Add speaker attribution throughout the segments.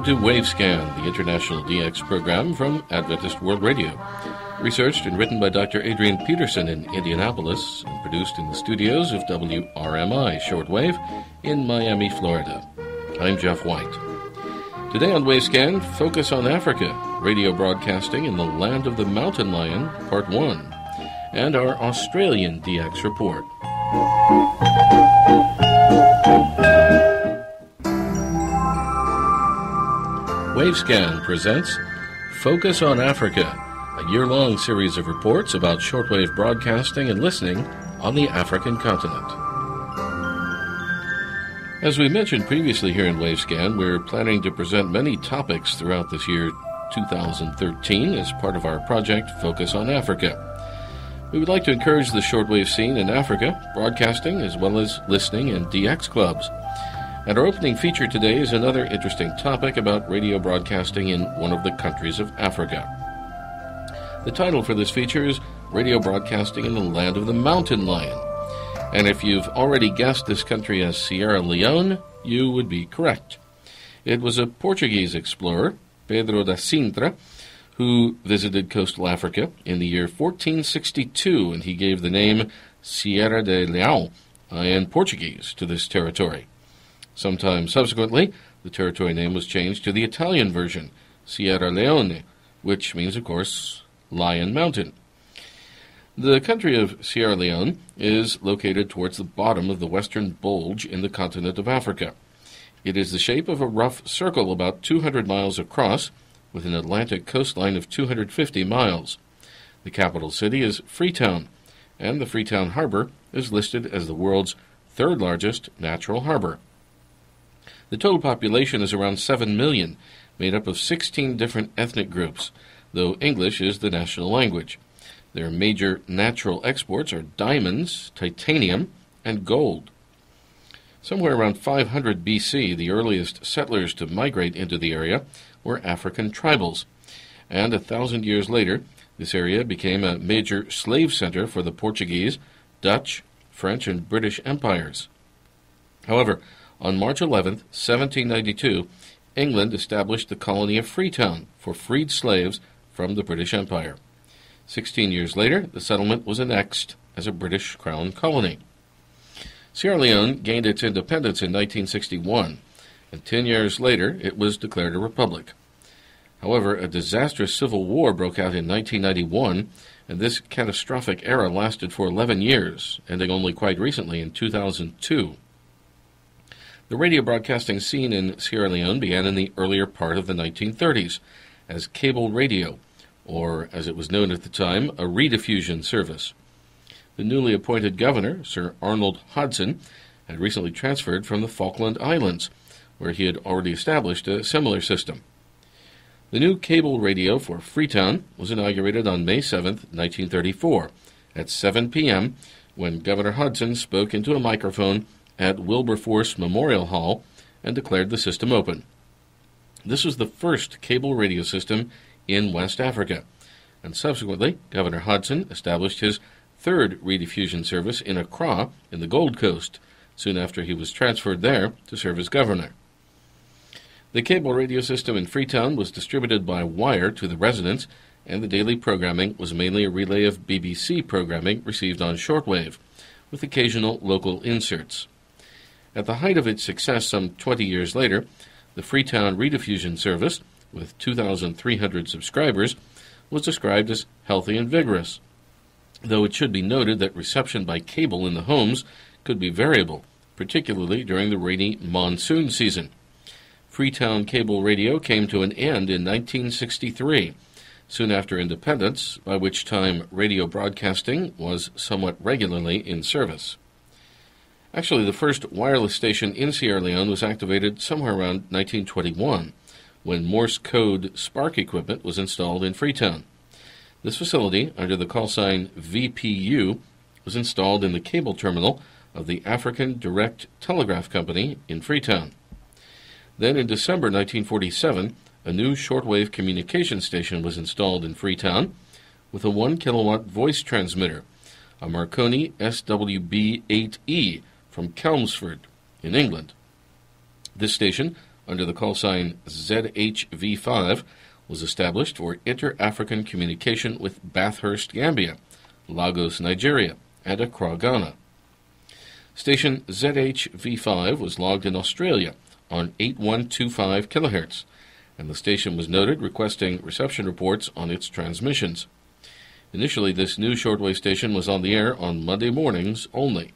Speaker 1: Welcome to Wavescan, the international DX program from Adventist World Radio. Researched and written by Dr. Adrian Peterson in Indianapolis and produced in the studios of WRMI Shortwave in Miami, Florida. I'm Jeff White. Today on Wavescan, Focus on Africa, radio broadcasting in the land of the mountain lion, Part 1, and our Australian DX report. Wavescan presents Focus on Africa, a year-long series of reports about shortwave broadcasting and listening on the African continent. As we mentioned previously here in Wavescan, we're planning to present many topics throughout this year 2013 as part of our project Focus on Africa. We would like to encourage the shortwave scene in Africa, broadcasting as well as listening in DX clubs. And our opening feature today is another interesting topic about radio broadcasting in one of the countries of Africa. The title for this feature is Radio Broadcasting in the Land of the Mountain Lion. And if you've already guessed this country as Sierra Leone, you would be correct. It was a Portuguese explorer, Pedro da Sintra, who visited coastal Africa in the year 1462, and he gave the name Sierra de Leão in Portuguese to this territory. Sometime subsequently, the territory name was changed to the Italian version, Sierra Leone, which means, of course, Lion Mountain. The country of Sierra Leone is located towards the bottom of the western bulge in the continent of Africa. It is the shape of a rough circle about 200 miles across, with an Atlantic coastline of 250 miles. The capital city is Freetown, and the Freetown Harbor is listed as the world's third largest natural harbor. The total population is around 7 million, made up of 16 different ethnic groups, though English is the national language. Their major natural exports are diamonds, titanium, and gold. Somewhere around 500 BC, the earliest settlers to migrate into the area were African tribals, and 1,000 years later, this area became a major slave center for the Portuguese, Dutch, French, and British empires. However, on March 11, 1792, England established the colony of Freetown for freed slaves from the British Empire. 16 years later, the settlement was annexed as a British Crown colony. Sierra Leone gained its independence in 1961, and 10 years later it was declared a republic. However, a disastrous civil war broke out in 1991, and this catastrophic era lasted for 11 years, ending only quite recently in 2002. The radio broadcasting scene in Sierra Leone began in the earlier part of the 1930s as cable radio, or as it was known at the time, a rediffusion service. The newly appointed governor, Sir Arnold Hodson, had recently transferred from the Falkland Islands, where he had already established a similar system. The new cable radio for Freetown was inaugurated on May 7, 1934, at 7 p.m., when Governor Hodson spoke into a microphone at Wilberforce Memorial Hall and declared the system open. This was the first cable radio system in West Africa, and subsequently Governor Hodson established his third rediffusion service in Accra in the Gold Coast, soon after he was transferred there to serve as governor. The cable radio system in Freetown was distributed by wire to the residents, and the daily programming was mainly a relay of BBC programming received on shortwave, with occasional local inserts. At the height of its success some 20 years later, the Freetown rediffusion service, with 2,300 subscribers, was described as healthy and vigorous, though it should be noted that reception by cable in the homes could be variable, particularly during the rainy monsoon season. Freetown cable radio came to an end in 1963, soon after independence, by which time radio broadcasting was somewhat regularly in service. Actually, the first wireless station in Sierra Leone was activated somewhere around 1921, when Morse code spark equipment was installed in Freetown. This facility, under the call sign VPU, was installed in the cable terminal of the African Direct Telegraph Company in Freetown. Then in December 1947, a new shortwave communication station was installed in Freetown with a 1 kilowatt voice transmitter, a Marconi SWB-8E from Chelmsford in England. This station, under the call sign ZHV5, was established for inter-African communication with Bathurst, Gambia, Lagos, Nigeria, and Accra, Ghana. Station ZHV5 was logged in Australia on 8125 kHz, and the station was noted requesting reception reports on its transmissions. Initially, this new shortwave station was on the air on Monday mornings only.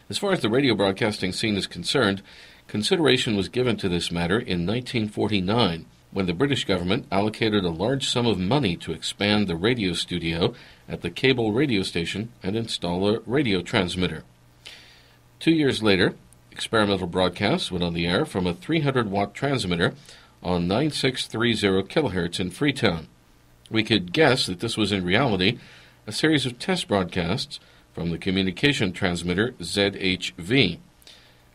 Speaker 1: As far as the radio broadcasting scene is concerned, consideration was given to this matter in 1949, when the British government allocated a large sum of money to expand the radio studio at the cable radio station and install a radio transmitter. 2 years later, experimental broadcasts went on the air from a 300-watt transmitter on 9630 kHz in Freetown. We could guess that this was in reality a series of test broadcasts from the communication transmitter ZHV.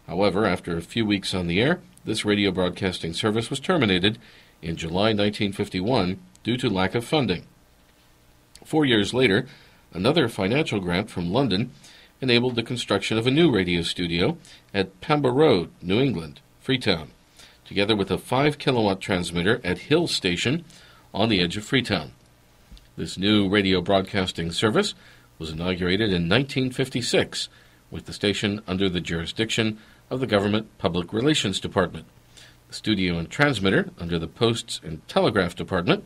Speaker 1: However, after a few weeks on the air, this radio broadcasting service was terminated in July 1951 due to lack of funding. 4 years later, another financial grant from London enabled the construction of a new radio studio at Pamba Road, New England, Freetown, together with a 5-kilowatt transmitter at Hill Station on the edge of Freetown. This new radio broadcasting service was inaugurated in 1956, with the station under the jurisdiction of the Government Public Relations Department, the studio and transmitter under the Posts and Telegraph Department,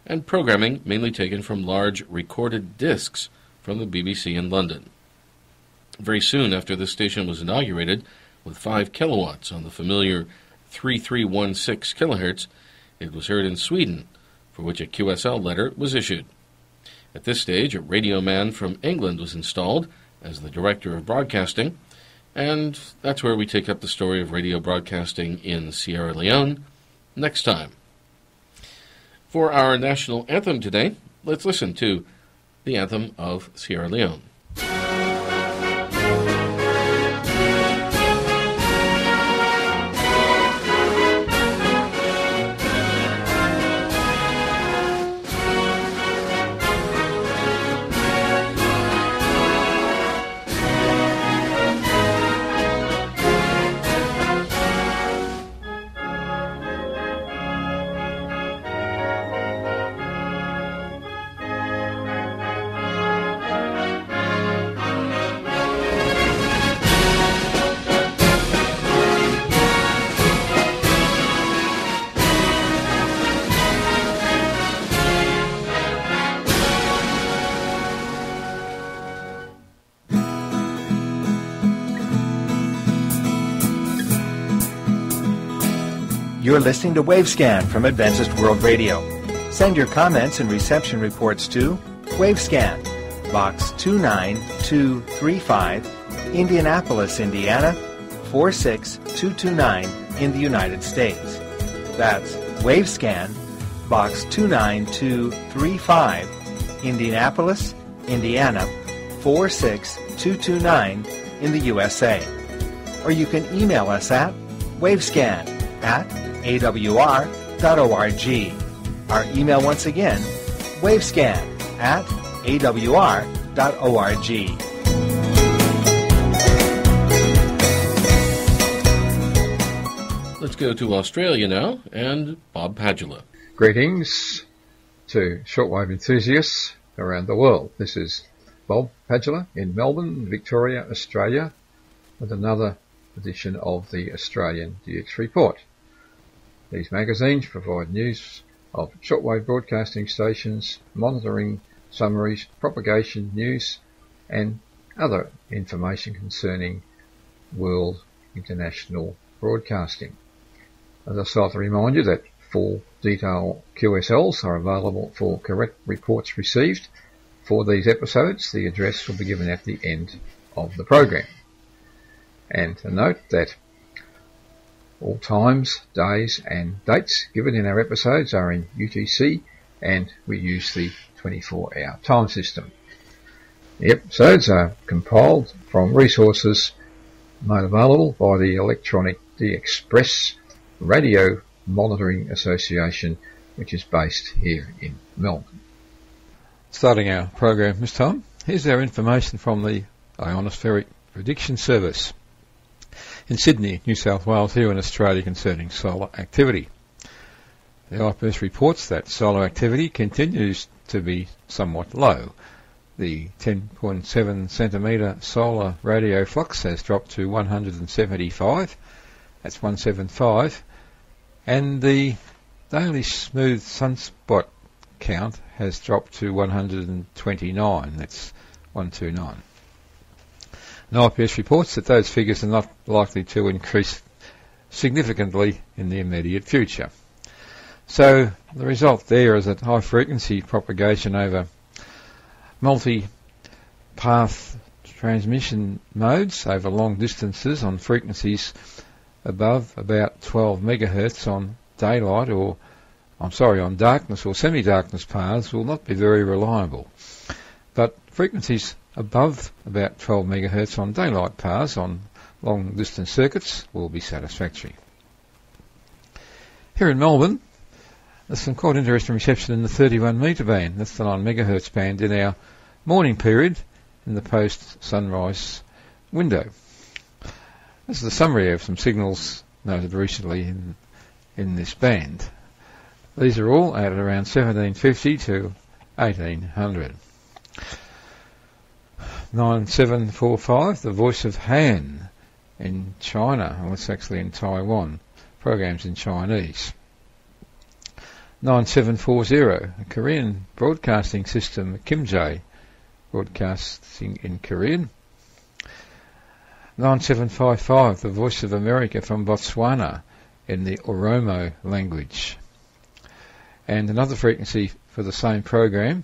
Speaker 1: and programming mainly taken from large recorded discs from the BBC in London. Very soon after this station was inaugurated, with 5 kilowatts on the familiar 3316 kHz, it was heard in Sweden, for which a QSL letter was issued. At this stage, a radio man from England was installed as the director of broadcasting, and that's where we take up the story of radio broadcasting in Sierra Leone next time. For our national anthem today, let's listen to the anthem of Sierra Leone.
Speaker 2: You're listening to Wavescan from Adventist World Radio. Send your comments and reception reports to Wavescan, Box 29235, Indianapolis, Indiana 46229 in the United States. That's Wavescan, Box 29235, Indianapolis, Indiana 46229 in the USA. Or you can email us at wavescan@awr.org. Our email once again, wavescan@awr.org.
Speaker 1: Let's go to Australia now, and Bob Padula.
Speaker 3: Greetings to shortwave enthusiasts around the world. This is Bob Padula in Melbourne, Victoria, Australia, with another edition of the Australian DX Report. These magazines provide news of shortwave broadcasting stations, monitoring summaries, propagation news, and other information concerning world international broadcasting. As I start to remind you that full detailed QSLs are available for correct reports received for these episodes. The address will be given at the end of the program. And to note that all times, days and dates given in our episodes are in UTC, and we use the 24-hour time system. The episodes are compiled from resources made available by the Electronic DXpress Radio Monitoring Association, which is based here in Melbourne.
Speaker 4: Starting our program this time, here's our information from the Ionospheric Prediction Service. in Sydney, New South Wales, here in Australia concerning solar activity. The IPS reports that solar activity continues to be somewhat low. The 10.7 centimetre solar radio flux has dropped to 175, that's 175, and the daily smooth sunspot count has dropped to 129, that's 129. And IPS reports that those figures are not likely to increase significantly in the immediate future. So the result there is that high frequency propagation over multi-path transmission modes over long distances on frequencies above about 12 megahertz on daylight on darkness or semi-darkness paths will not be very reliable. But frequencies above about 12 megahertz on daylight paths on long distance circuits will be satisfactory. Here in Melbourne, there's some quite interesting reception in the 31 metre band, that's the 9 megahertz band in our morning period in the post-sunrise window. This is a summary of some signals noted recently in this band. These are all at around 1750 to 1800. 9745, the Voice of Han in China, well it's actually in Taiwan, programs in Chinese. 9740, a Korean broadcasting system, Kimjae, broadcasting in Korean. 9755, the Voice of America from Botswana in the Oromo language. And another frequency for the same program,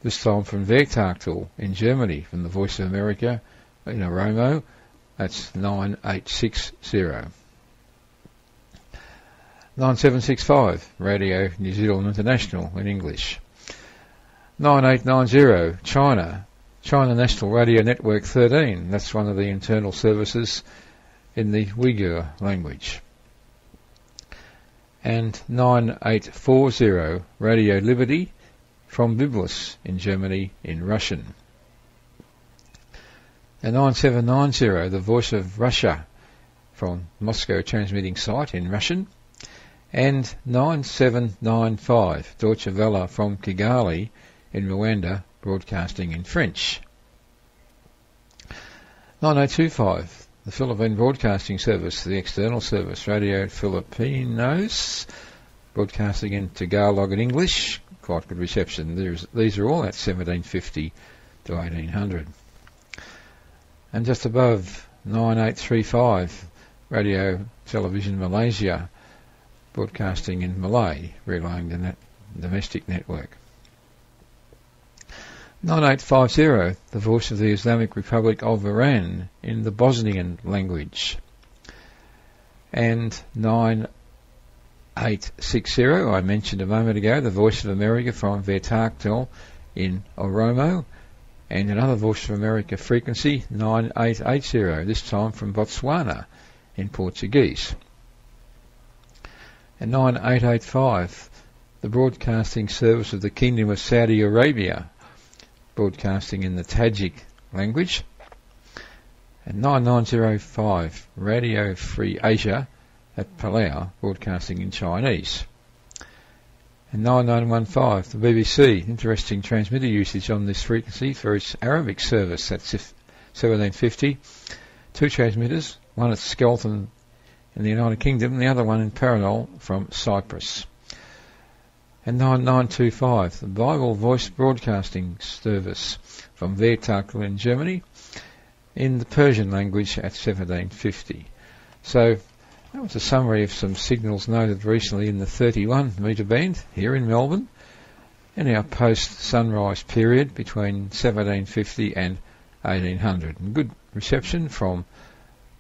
Speaker 4: this time from Werktakel in Germany, from the Voice of America in Oromo, that's 9860. 9765, Radio New Zealand International in English. 9890, China National Radio Network 13, that's one of the internal services in the Uyghur language. And 9840, Radio Liberty from Byblos in Germany in Russian. And 9790, the Voice of Russia from Moscow transmitting site in Russian. And 9795, Deutsche Welle from Kigali in Rwanda, broadcasting in French. 9025, the Philippine Broadcasting Service, the external service, Radio Filipinos, broadcasting in Tagalog and English, quite good reception. These are all at 1750 to 1800. And just above, 9835, Radio Television Malaysia, broadcasting in Malay, relaying the domestic network. 9850, the Voice of the Islamic Republic of Iran in the Bosnian language. And 9860, I mentioned a moment ago, the Voice of America from Werktakel in Oromo. And another Voice of America frequency, 9880, this time from Botswana in Portuguese. And 9885, the Broadcasting Service of the Kingdom of Saudi Arabia, broadcasting in the Tajik language. And 9905, Radio Free Asia at Palau, broadcasting in Chinese. And 9915, the BBC, interesting transmitter usage on this frequency for its Arabic service, that's 1750. Two transmitters, one at Skelton in the United Kingdom, and the other one in Paranol from Cyprus. And 9925, the Bible Voice Broadcasting Service from Werktakel in Germany in the Persian language at 1750. So that was a summary of some signals noted recently in the 31 metre band here in Melbourne in our post-sunrise period between 1750 and 1800. And good reception from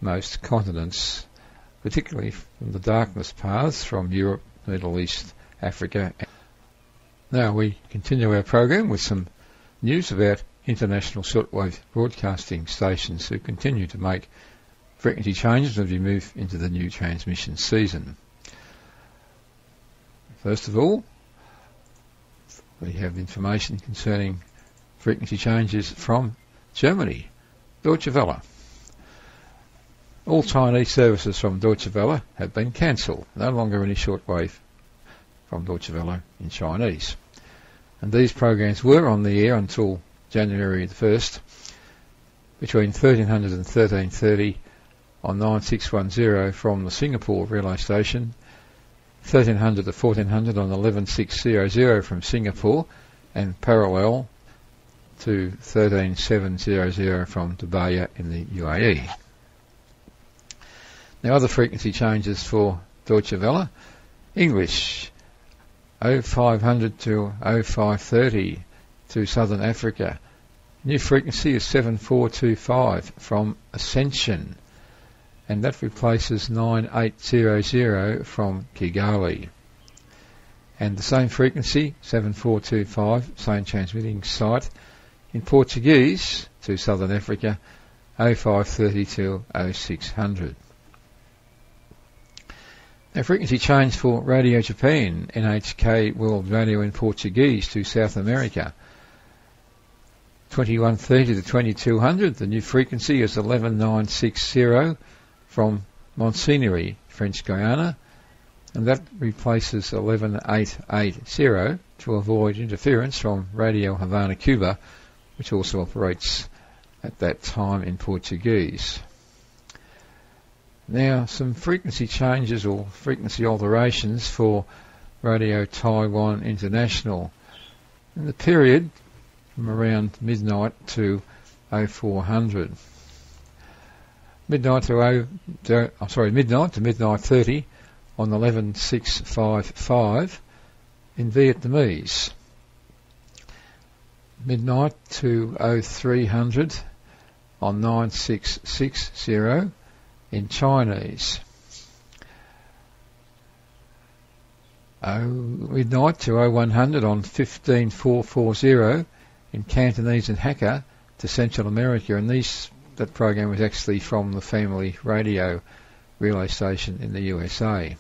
Speaker 4: most continents, particularly from the darkness paths from Europe, Middle East, Africa. Now we continue our program with some news about international shortwave broadcasting stations who continue to make frequency changes as we move into the new transmission season. First of all, we have information concerning frequency changes from Germany, Deutsche Welle. All Chinese services from Deutsche Welle have been cancelled. No longer any shortwave from Deutsche Welle in Chinese. And these programs were on the air until January the 1st, between 1300 and 1330 on 9610 from the Singapore relay station, 1300 to 1400 on 11600 from Singapore, and parallel to 13700 from Dubai in the UAE. Now other frequency changes for Deutsche Welle. English 0500 to 0530 to Southern Africa. New frequency is 7425 from Ascension, and that replaces 9800 from Kigali. And the same frequency, 7425, same transmitting site, in Portuguese to Southern Africa, 0530 to 0600. Now frequency change for Radio Japan, NHK World Radio in Portuguese to South America, 2130 to 2200, the new frequency is 11960 from Monsignory, French Guiana, and that replaces 11880 to avoid interference from Radio Havana, Cuba, which also operates at that time in Portuguese. Now some frequency changes or frequency alterations for Radio Taiwan International. In the period from around midnight to 0400. Midnight to midnight 30 on 11655 in Vietnamese. Midnight to 0300 on 9660 in Chinese. Midnight to 0100 on 15440 in Cantonese and Hakka to Central America, and that program was actually from the Family Radio relay station in the USA.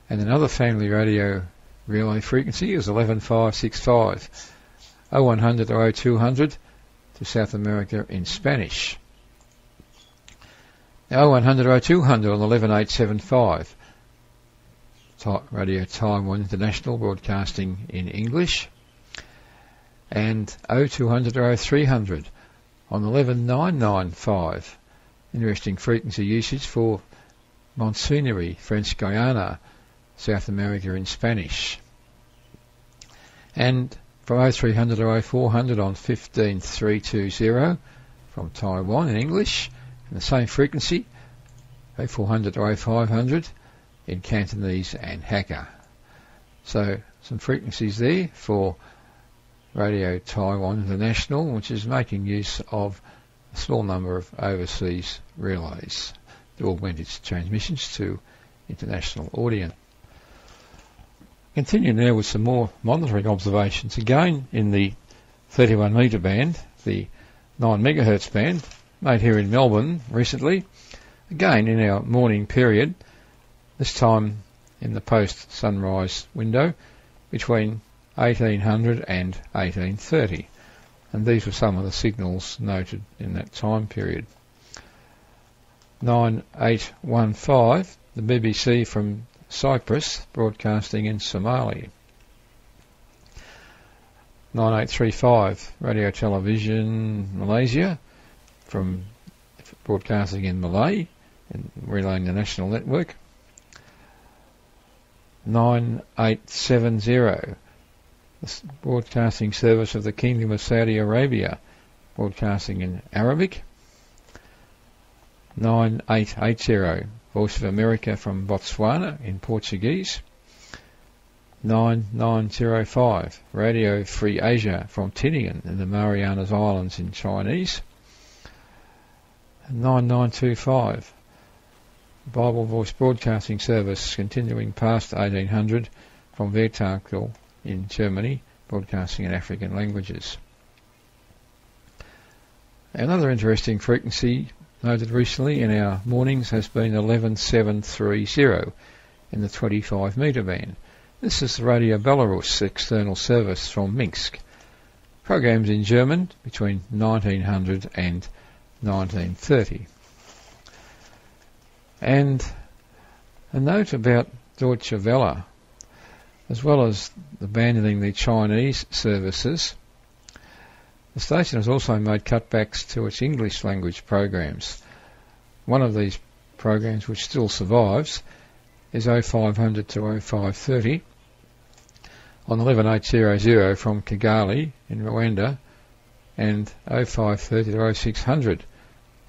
Speaker 4: And another Family Radio relay frequency is 11565, 0100 to 0200 to South America in Spanish. Now 0100 to 0200 on 11875, Radio Taiwan International broadcasting in English, and 0200 to 0300 on 11995. Interesting frequency usage for Monsignory, French Guiana, South America in Spanish. And from 0300 to 0400 on 15320 from Taiwan in English, and the same frequency, 0400 to 0500 in Cantonese and Hakka. So some frequencies there for Radio Taiwan International, which is making use of a small number of overseas relays to augment its transmissions to international audience. Continue now with some more monitoring observations, again in the 31 metre band, the 9 megahertz band, made here in Melbourne recently, again in our morning period, this time in the post-sunrise window between 1800 and 1830, and these were some of the signals noted in that time period. 9815, the BBC from Cyprus, broadcasting in Somali. 9835, Radio Television Malaysia, from broadcasting in Malay and relaying the national network. 9870, the broadcasting service of the Kingdom of Saudi Arabia, broadcasting in Arabic. 9880, Voice of America from Botswana in Portuguese. 9905, Radio Free Asia from Tinian in the Marianas Islands in Chinese. 9925, Bible Voice Broadcasting Service continuing past 1800 from Wettertal in Germany, broadcasting in African languages. Another interesting frequency noted recently in our mornings has been 11730 in the 25 metre band. This is the Radio Belarus external service from Minsk. Programs in German between 1900 and 1930. And a note about Deutsche Welle, as well as abandoning the Chinese services, the station has also made cutbacks to its English language programs. One of these programs which still survives is 0500 to 0530 on 11800 from Kigali in Rwanda, and 0530 to 0600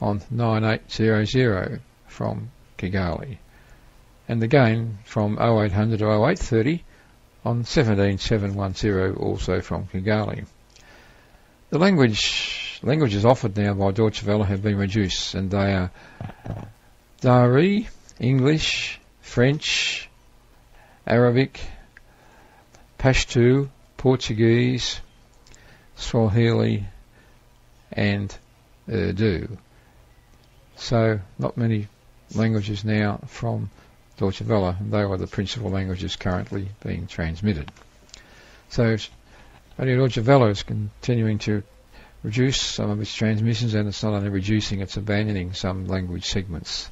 Speaker 4: on 9800 from Kigali, and again from 0800 to 0830 on 17710 also from Kigali. The languages offered now by Deutsche Welle have been reduced, and they are Dari, English, French, Arabic, Pashto, Portuguese, Swahili, and Urdu. So not many languages now from Deutsche Welle, and they are the principal languages currently being transmitted. So Radio Deutsche Welle is continuing to reduce some of its transmissions, and it's not only reducing, it's abandoning some language segments.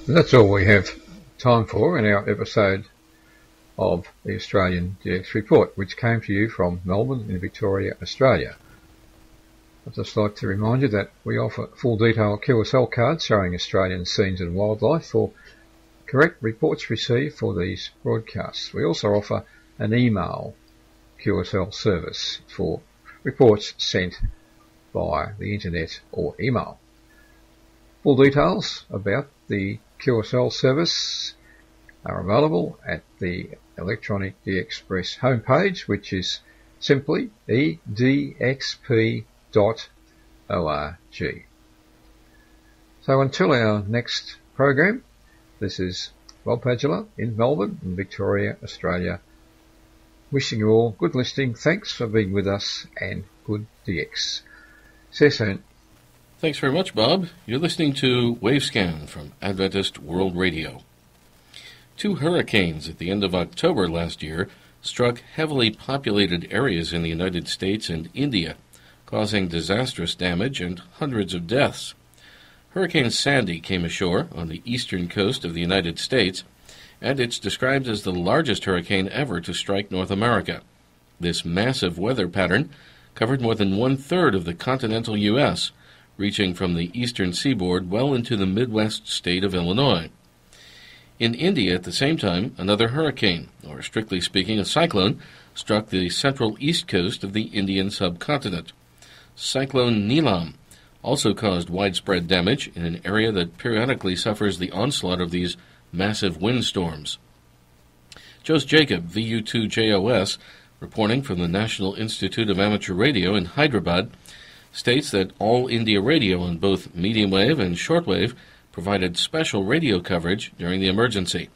Speaker 3: And that's all we have time for in our episode of the Australian DX Report, which came to you from Melbourne in Victoria, Australia. I'd just like to remind you that we offer full detail QSL cards showing Australian scenes and wildlife for correct reports received for these broadcasts. We also offer an email QSL service for reports sent by the internet or email. Full details about the QSL service are available at the Electronic DXpress homepage, which is simply edxp.org. So until our next program, this is Bob Padula in Melbourne in Victoria, Australia, wishing you all good listening. Thanks for being with us, and good DX. See you soon.
Speaker 1: Thanks very much, Bob. You're listening to Wavescan from Adventist World Radio. 2 hurricanes at the end of October last year struck heavily populated areas in the United States and India, causing disastrous damage and hundreds of deaths. Hurricane Sandy came ashore on the eastern coast of the United States, and it's described as the largest hurricane ever to strike North America. This massive weather pattern covered more than 1/3 of the continental U.S., reaching from the eastern seaboard well into the Midwest state of Illinois. In India, at the same time, another hurricane, or strictly speaking a cyclone, struck the central east coast of the Indian subcontinent. Cyclone Neelam also caused widespread damage in an area that periodically suffers the onslaught of these massive windstorms. Jos Jacob, VU2JOS, reporting from the National Institute of Amateur Radio in Hyderabad, states that All India Radio on both medium wave and shortwave provided special radio coverage during the emergency.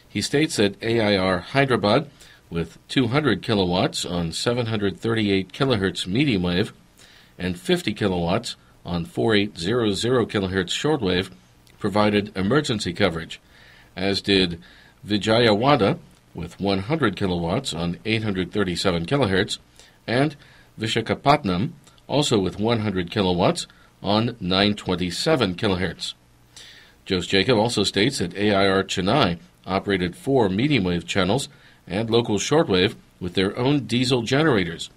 Speaker 1: He states that AIR Hyderabad, with 200 kilowatts on 738 kilohertz medium wave and 50 kilowatts on 4800 kilohertz shortwave, provided emergency coverage, as did Vijayawada, with 100 kilowatts on 837 kilohertz, and Vishakhapatnam, also with 100 kilowatts on 927 kilohertz. Jos Jacob also states that AIR Chennai operated 4 medium wave channels and local shortwave with their own diesel generators,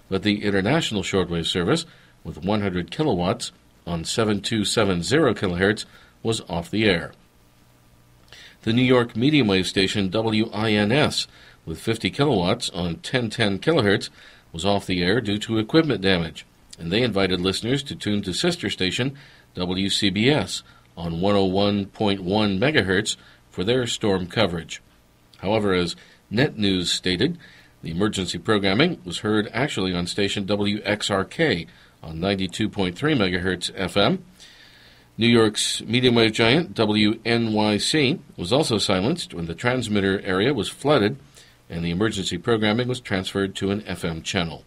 Speaker 1: but the international shortwave service with 100 kilowatts on 7270 kilohertz was off the air. The New York medium wave station WINS with 50 kilowatts on 1010 kilohertz was off the air due to equipment damage, and they invited listeners to tune to sister station WCBS on 101.1 megahertz for their storm coverage. However, as Net News stated, the emergency programming was heard actually on station WXRK on 92.3 megahertz FM. New York's medium wave giant WNYC was also silenced when the transmitter area was flooded and the emergency programming was transferred to an FM channel.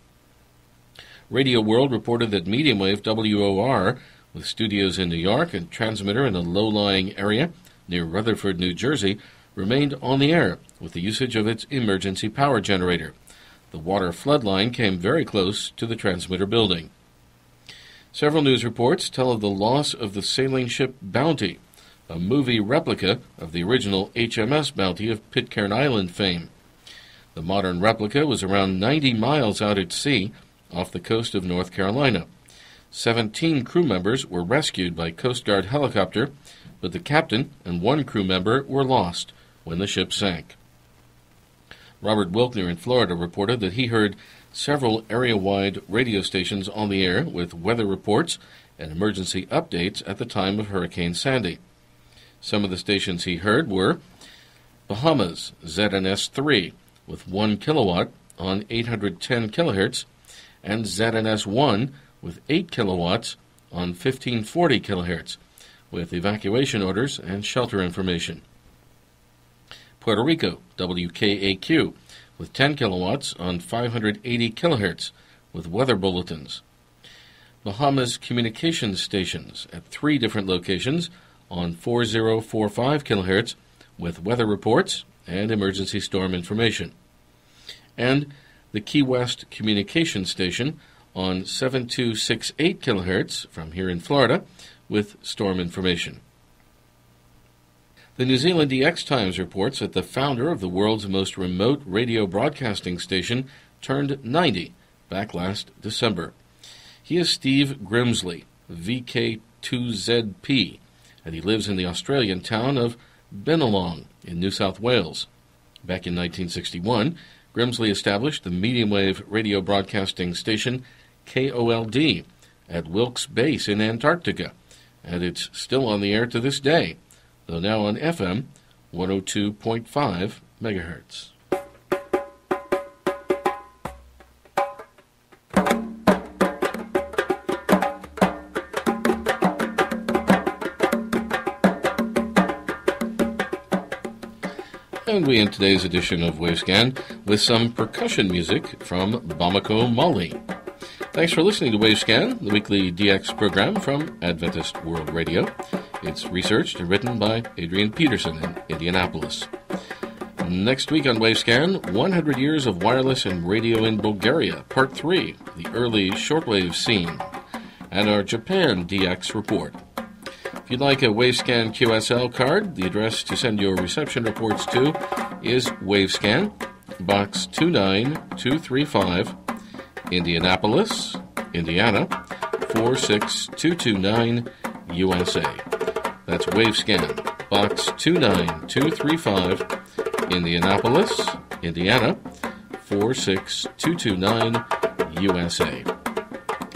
Speaker 1: Radio World reported that medium wave WOR, with studios in New York and transmitter in a low-lying area near Rutherford, New Jersey, remained on the air with the usage of its emergency power generator. The water flood line came very close to the transmitter building. Several news reports tell of the loss of the sailing ship Bounty, a movie replica of the original HMS Bounty of Pitcairn Island fame. The modern replica was around 90 miles out at sea off the coast of North Carolina. 17 crew members were rescued by Coast Guard helicopter, but the captain and one crew member were lost when the ship sank. Robert Wilkner in Florida reported that he heard several area-wide radio stations on the air with weather reports and emergency updates at the time of Hurricane Sandy. Some of the stations he heard were Bahamas ZNS-3 with 1 kilowatt on 810 kilohertz, and ZNS-1 with 8 kilowatts on 1540 kilohertz, with evacuation orders and shelter information. Puerto Rico, WKAQ, with 10 kilowatts on 580 kilohertz, with weather bulletins. Bahamas communications stations at 3 different locations on 4045 kilohertz, with weather reports and emergency storm information. And the Key West communications station on 7268 kilohertz from here in Florida with storm information. The New Zealand DX Times reports that the founder of the world's most remote radio broadcasting station turned 90 back last December. He is Steve Grimsley, VK2ZP, and he lives in the Australian town of Bennelong in New South Wales. Back in 1961, Grimsley established the medium-wave radio broadcasting station KOLD at Wilkes Base in Antarctica, and it's still on the air to this day, though now on FM 102.5 megahertz. And we end today's edition of Wavescan with some percussion music from Bamako, Mali. Thanks for listening to Wavescan, the weekly DX program from Adventist World Radio. It's researched and written by Adrian Peterson in Indianapolis. Next week on Wavescan, 100 Years of Wireless and Radio in Bulgaria, Part 3, the early shortwave scene, and our Japan DX report. If you'd like a Wavescan QSL card, the address to send your reception reports to is Wavescan, Box 29235, Indianapolis, Indiana, 46229, USA. That's Wavescan, Box 29235, Indianapolis, Indiana, 46229, USA.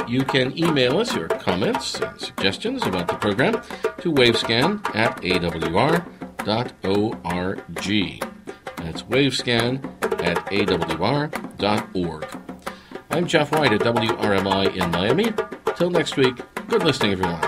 Speaker 1: You can email us your comments and suggestions about the program to wavescan@awr.org. That's wavescan@awr.org. I'm Jeff White at WRMI in Miami. Till next week, good listening, everyone.